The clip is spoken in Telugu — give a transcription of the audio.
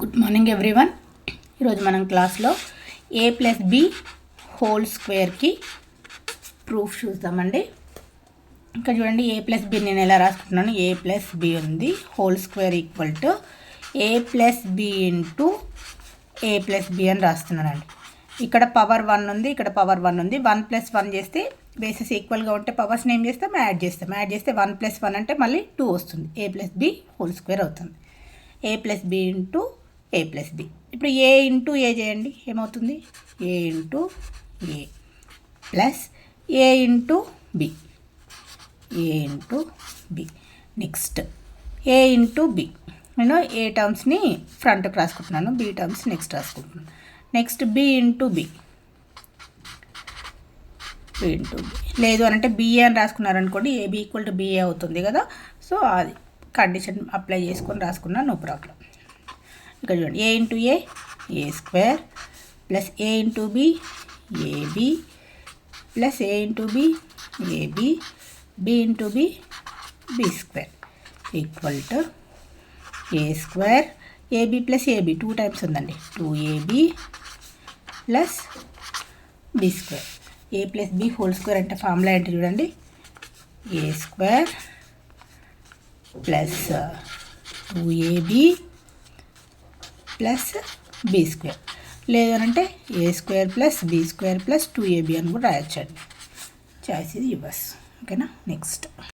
Good morning everyone. ఈరోజు మనం క్లాస్లో a+b² ప్రూఫ్ చూద్దామండి. ఇంకా చూడండి, a+b నేను ఎలా రాసుకుంటున్నాను. a+b ఉంది, హోల్² equal to a+b into a+b అని రాస్తున్నానండి. ఇక్కడ పవర్ 1 ఉంది, ఇక్కడ పవర్ 1 ఉంది. 1 + 1 చేస్తే బేసెస్ ఈక్వల్గా ఉంటే పవర్స్ని ఏం చేస్తాం, యాడ్ చేస్తే 1 + 1 అంటే మళ్ళీ 2 వస్తుంది. a+b హోల్² అవుతుంది. a+b into a+b. ఇప్పుడు a ఇంటూ a చేయండి, ఏమవుతుంది? a into a plus a into b, a into b. Next a into b. నేను a టర్మ్స్ని ఫ్రంట్కి రాసుకుంటున్నాను, b టర్మ్స్ నెక్స్ట్ రాసుకుంటున్నాను. Next b into b, b into b. లేదు అని అంటే ba అని రాసుకున్నారనుకోండి, ab ఈక్వల్ టు ba అవుతుంది కదా. సో అది కండిషన్ అప్లై చేసుకొని రాసుకున్నా, నో ప్రాబ్లం. ఇక్కడ చూడండి, a into a a² plus a into b ab plus a into b ab b into b b² equal to a² ab plus ab 2 times ఉందండి, 2ab ప్లస్ b². a+b హోల్² అంటే ఫార్ములా ఏంటి చూడండి, a² plus 2ab plus b². లేదనంటే a² plus b² plus 2ab అని కూడా రాయొచ్చండి. చాయిస్ ఇది యువర్స్. ఓకేనా. నెక్స్ట్